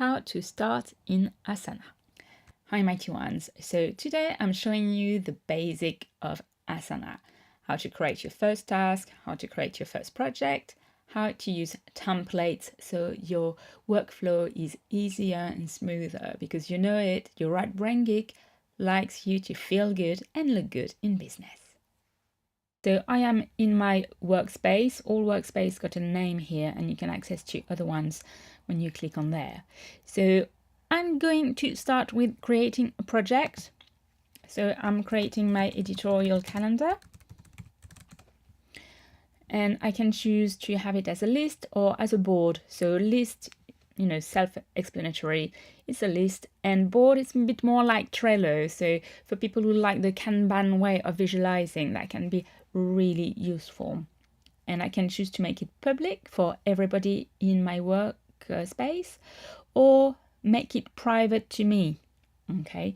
how to start in Asana. Hi mighty ones, so today I'm showing you the basic of Asana, how to create your first task, how to create your first project, how to use templates so your workflow is easier and smoother, because you know it, your right brain geek likes you to feel good and look good in business. So I am in my workspace. All workspace got a name here and you can access to other ones when you click on there. So I'm going to start with creating a project. So I'm creating my editorial calendar. And I can choose to have it as a list or as a board. So list, self-explanatory, it's a list, and board is a bit more like Trello. So for people who like the Kanban way of visualizing, that can be really useful. And I can choose to make it public for everybody in my work space, or make it private to me, okay,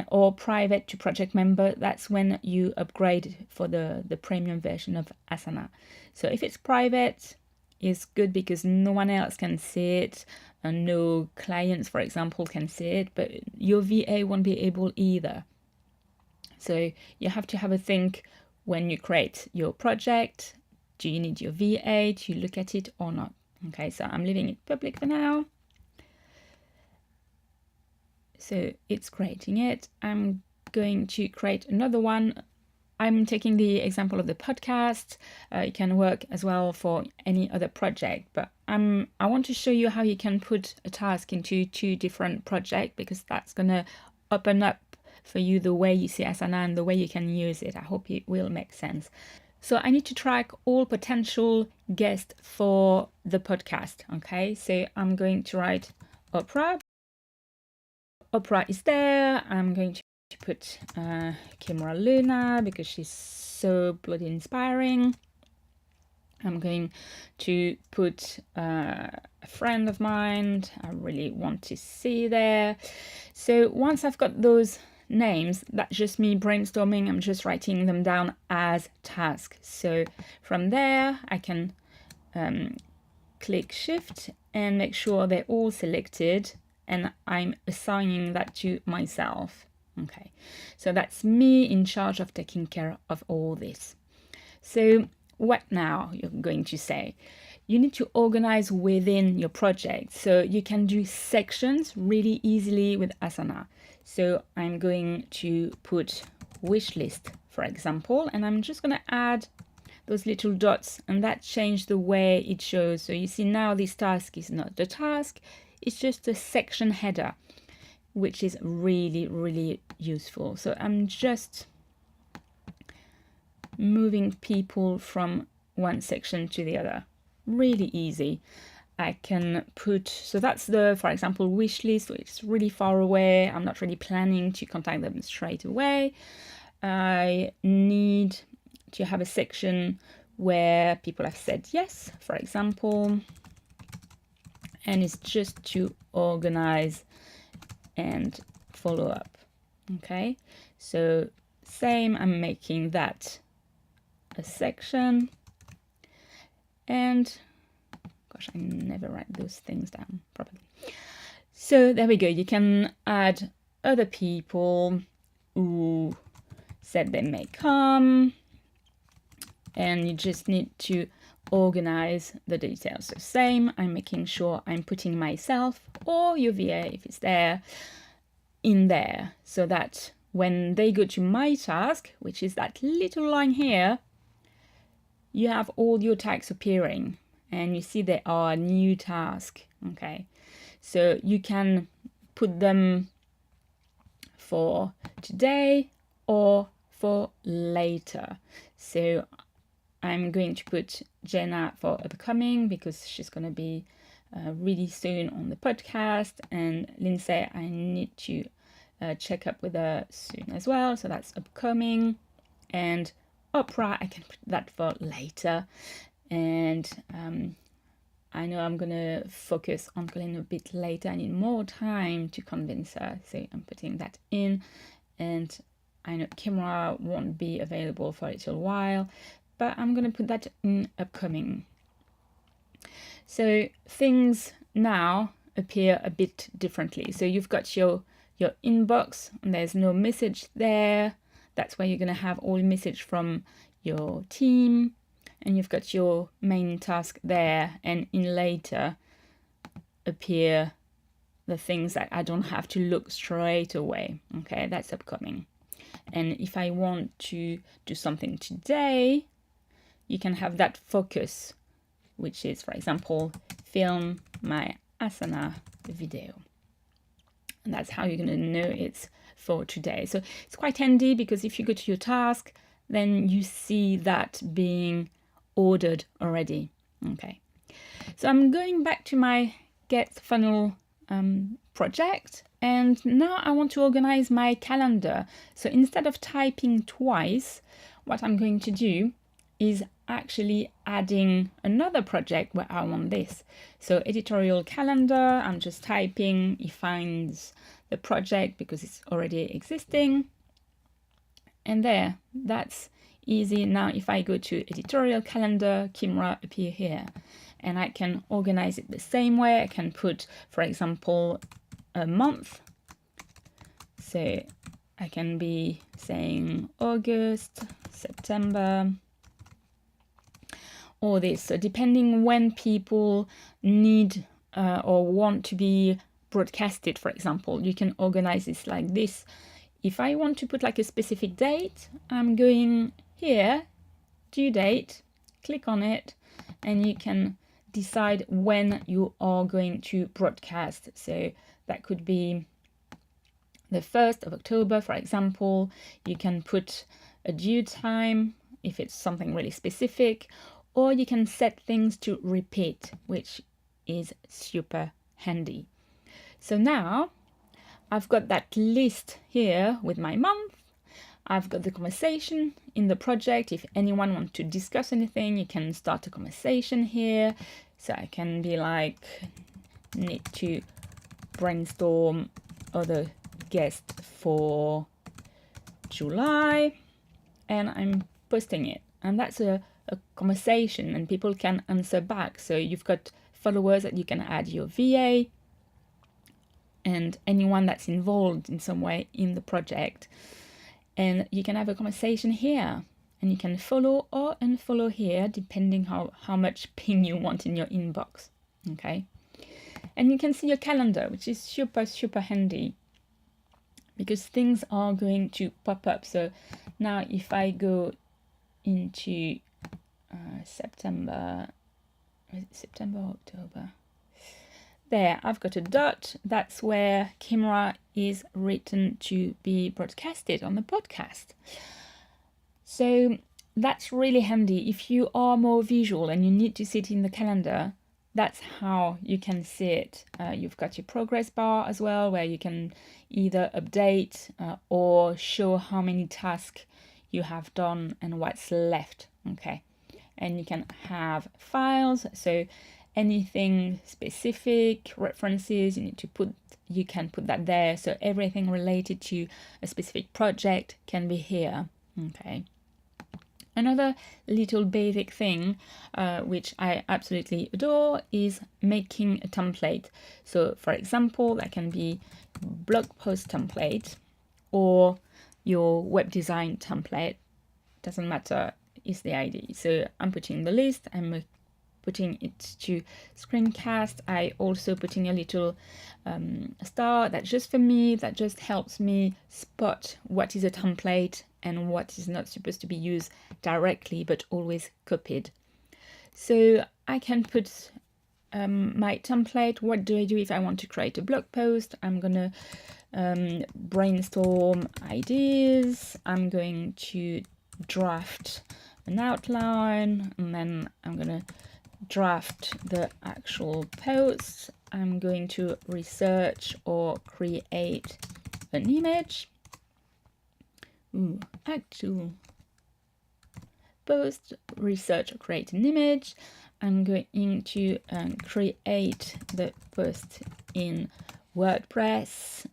or private to project member. That's when you upgrade for the premium version of Asana. So if it's private, it's good because no one else can see it, and no clients, for example, can see it, but your VA won't be able either. So you have to have a think when you create your project. Do you need your VA to look at it or not? Okay, so I'm leaving it public for now. So it's creating it. I'm going to create another one. I'm taking the example of the podcast. It can work as well for any other project, but I want to show you how you can put a task into two different projects, because that's going to open up for you the way you see Asana and the way you can use it. I hope it will make sense. So I need to track all potential guests for the podcast. Okay, so I'm going to write Oprah. Oprah is there. I'm going to put Kimra Luna because she's so bloody inspiring. I'm going to put a friend of mine I really want to see there. So once I've got those names, that's just me brainstorming. I'm just writing them down as tasks. So from there, I can click Shift and make sure they're all selected, and I'm assigning that to myself. Okay, so that's me in charge of taking care of all this. So what now, you're going to say? You need to organize within your project. So you can do sections really easily with Asana. So I'm going to put wish list, for example, and I'm just going to add those little dots, and that changed the way it shows. So you see now this task is not the task, it's just a section header, which is really, really useful. So I'm just moving people from one section to the other. Really easy. I can put, so that's the, for example, wish list, which is really far away. I'm not really planning to contact them straight away. I need to have a section where people have said yes, for example, and it's just to organize and follow up. Okay, so same, I'm making that a section, and gosh, I never write those things down properly. So there we go. You can add other people who said they may come, and you just need to organize the details. So same, I'm making sure I'm putting myself or your VA, if it's there, in there, so that when they go to my task, which is that little line here, you have all your tasks appearing, and you see there are a new task. Okay, so you can put them for today or for later. So I'm going to put Jenna for upcoming because she's going to be really soon on the podcast, and Lindsay, I need to check up with her soon as well, so that's upcoming. And Oprah, I can put that for later. And I know I'm gonna focus on Colin a bit later. I need more time to convince her, so I'm putting that in. And I know Kimra won't be available for a little while, but I'm gonna put that in upcoming. So things now appear a bit differently. So you've got your inbox, and there's no message there. That's where you're going to have all message from your team, and you've got your main task there, and in later appear the things that I don't have to look straight away. Okay, that's upcoming. And if I want to do something today, you can have that focus, which is, for example, film my Asana video. And that's how you're going to know it's for today. So it's quite handy, because if you go to your task, then you see that being ordered already. Okay. So I'm going back to my Get Funnel project, and now I want to organize my calendar. So instead of typing twice, what I'm going to do is actually adding another project where I want this. So editorial calendar, I'm just typing, it finds the project because it's already existing. And there, that's easy. Now if I go to editorial calendar, Kimra appear here, and I can organize it the same way. I can put, for example, a month. So I can be saying August, September, or this. So depending when people need or want to be broadcasted, for example, you can organize this like this. If I want to put like a specific date, I'm going here, due date, click on it, and you can decide when you are going to broadcast. So that could be the 1st of October, for example. You can put a due time if it's something really specific, or you can set things to repeat, which is super handy. So now I've got that list here with my month. I've got the conversation in the project. If anyone wants to discuss anything, you can start a conversation here. So I can be like, need to brainstorm other guests for July, and I'm posting it. And that's a conversation, and people can answer back. So you've got followers that you can add, your VA, and anyone that's involved in some way in the project. And you can have a conversation here, and you can follow or unfollow here, depending how much ping you want in your inbox. Okay. And you can see your calendar, which is super, super handy, because things are going to pop up. So now if I go into September, October, there, I've got a dot. That's where Kimra is written to be broadcasted on the podcast. So that's really handy. If you are more visual and you need to see it in the calendar, that's how you can see it. You've got your progress bar as well, where you can either update or show how many tasks you have done and what's left. Okay. And you can have files. So anything specific, references, you can put that there. So everything related to a specific project can be here. Okay. Another little basic thing, which I absolutely adore, is making a template. So for example, that can be blog post template or your web design template. Doesn't matter, is the ID. So I'm putting the list, I'm putting it to screencast. I also putting a little star that's just for me, that just helps me spot what is a template and what is not supposed to be used directly, but always copied. So I can put my template. What do I do if I want to create a blog post? I'm gonna brainstorm ideas. I'm going to draft an outline, and then I'm gonna draft the actual post. I'm going to research or create an image. Actual post, research or create an image. I'm going to create the post in WordPress,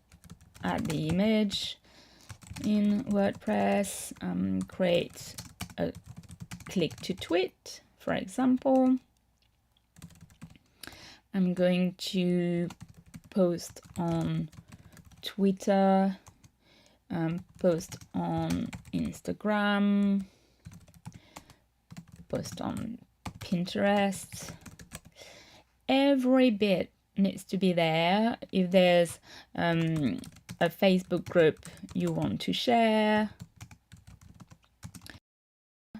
add the image in WordPress, create a click to tweet, for example. I'm going to post on Twitter, post on Instagram, post on Pinterest. Every bit needs to be there. If there's a Facebook group you want to share,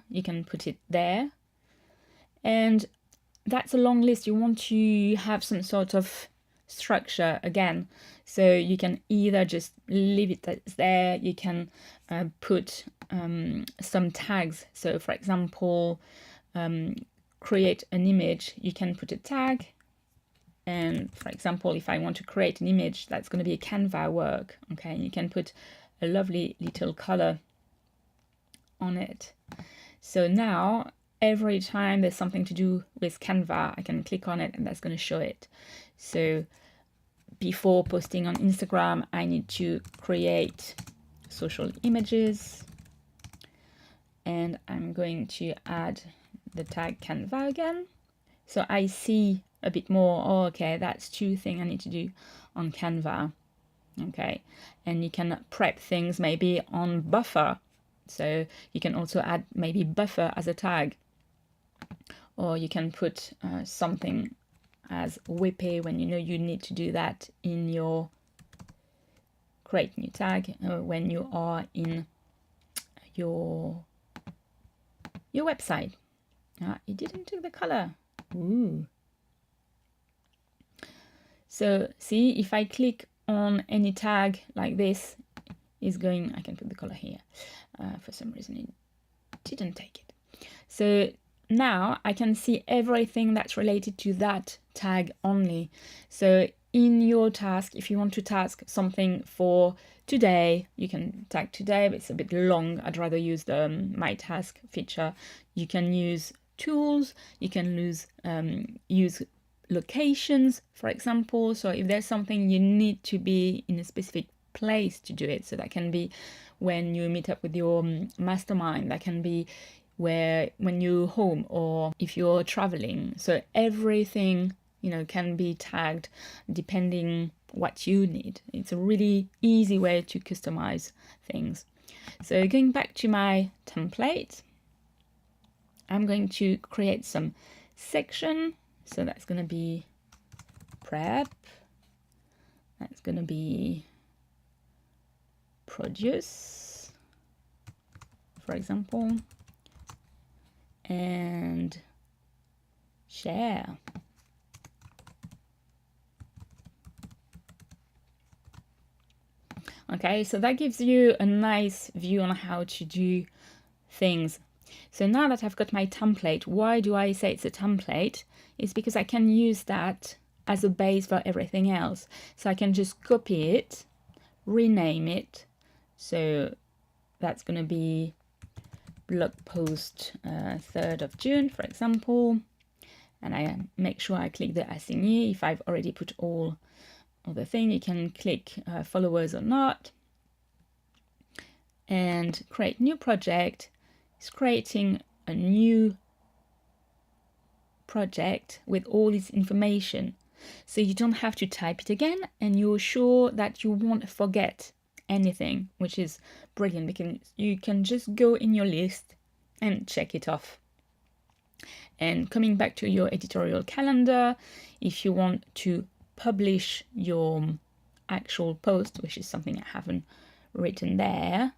you can put it there. And that's a long list. You want to have some sort of structure again. So you can either just leave it as there, you can put some tags. So for example, create an image, you can put a tag. And for example, if I want to create an image, that's going to be a Canva work. Okay, you can put a lovely little color on it. So now every time there's something to do with Canva, I can click on it and that's going to show it. So before posting on Instagram, I need to create social images, and I'm going to add the tag Canva again. So I see a bit more, oh, okay, that's 2 things I need to do on Canva. Okay, and you can prep things maybe on Buffer. So you can also add maybe Buffer as a tag, or you can put something as Whippy when you know you need to do that in your create new tag when you are in your website. It didn't do the color. Ooh. So see, if I click on any tag like this, is going, I can put the color here. For some reason it didn't take it. So now I can see everything that's related to that tag only. So in your task, if you want to task something for today, you can tag today, but it's a bit long. I'd rather use the My Task feature. You can use tools, you can use locations, for example. So if there's something you need to be in a specific place to do it, so that can be when you meet up with your mastermind, that can be when you're home, or if you're traveling. So everything, you know, can be tagged depending what you need. It's a really easy way to customize things. So going back to my template, I'm going to create some section. So that's going to be prep, that's going to be produce, for example, and share. Okay, so that gives you a nice view on how to do things. So now that I've got my template, why do I say it's a template? It's because I can use that as a base for everything else. So I can just copy it, rename it. So that's going to be blog post 3rd of June, for example. And I make sure I click the assign. If I've already put all of the thing, you can click followers or not. And create new project. It's creating a new project with all this information. So you don't have to type it again, and you're sure that you won't forget anything, which is brilliant because you can just go in your list and check it off. And coming back to your editorial calendar, if you want to publish your actual post, which is something I haven't written there,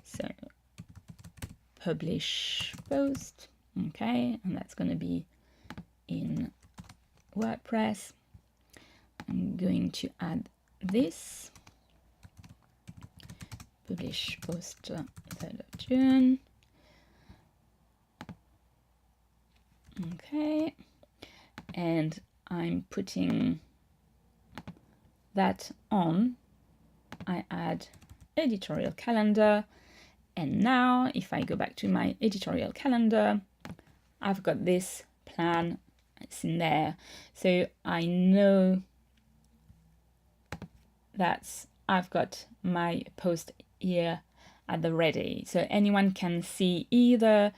so publish post, okay, and that's going to be in WordPress. I'm going to add this, publish post 3rd of June. Okay, and I'm putting that on. I add editorial calendar, and now if I go back to my editorial calendar, I've got this plan. It's in there, so I know that I've got my post here at the ready, so anyone can see either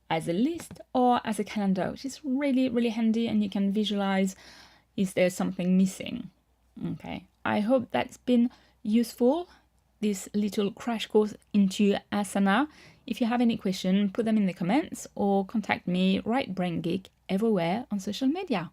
as a list or as a calendar, which is really, really handy, and you can visualize is there something missing. Okay, I hope that's been useful, this little crash course into Asana. If you have any questions, put them in the comments or contact me, Right Brain Geek, everywhere on social media.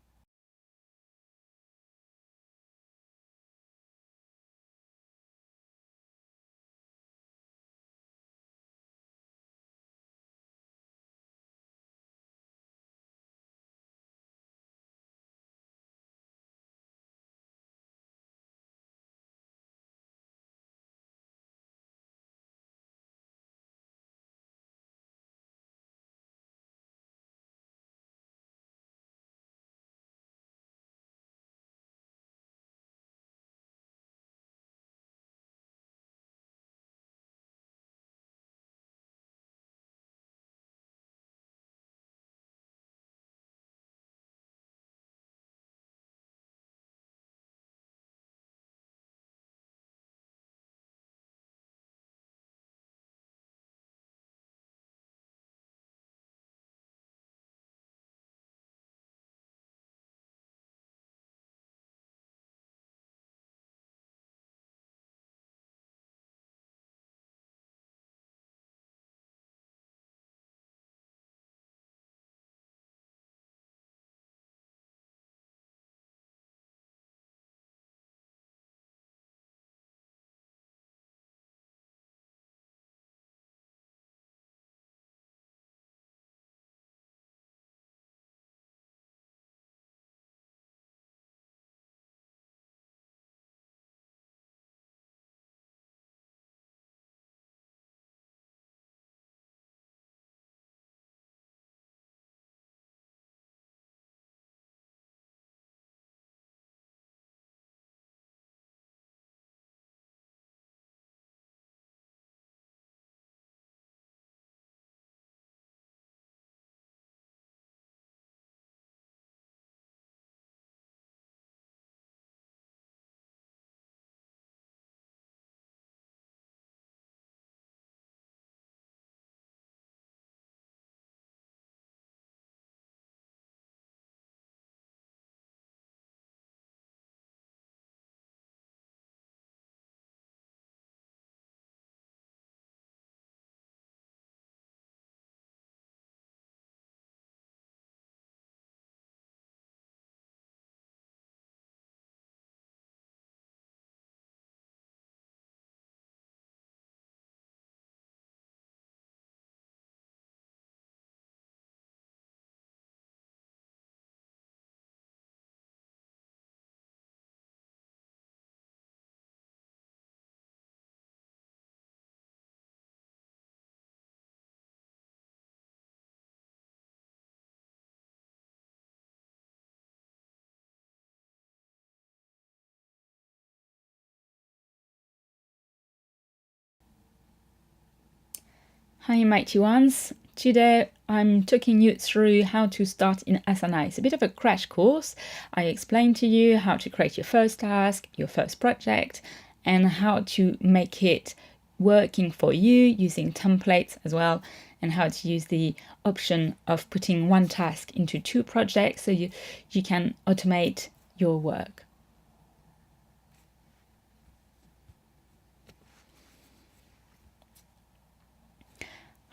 Hi mighty ones, today I'm talking you through how to start in Asana. It's a bit of a crash course. I explain to you how to create your first task, your first project, and how to make it working for you using templates as well, and how to use the option of putting one task into two projects so you can automate your work.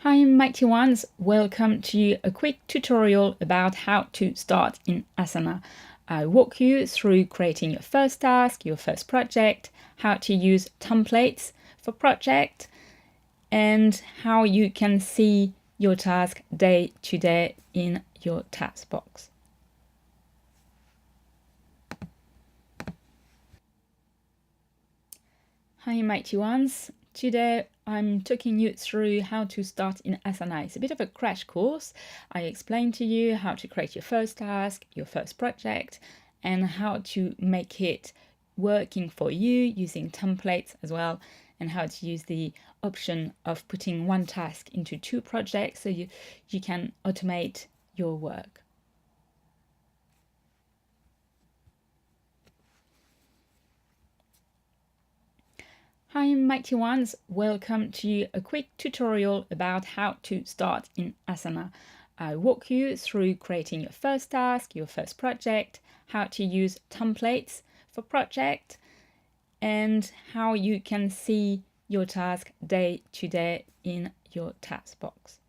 Hi mighty ones, welcome to a quick tutorial about how to start in Asana. I walk you through creating your first task, your first project, how to use templates for project, and how you can see your task day to day in your task box. Hi mighty ones, today I'm talking you through how to start in Asana. It's a bit of a crash course. I explain to you how to create your first task, your first project, and how to make it working for you using templates as well, and how to use the option of putting one task into two projects so you can automate your work. Hi mighty ones, welcome to a quick tutorial about how to start in Asana. I walk you through creating your first task, your first project, how to use templates for project, and how you can see your task day to day in your task box.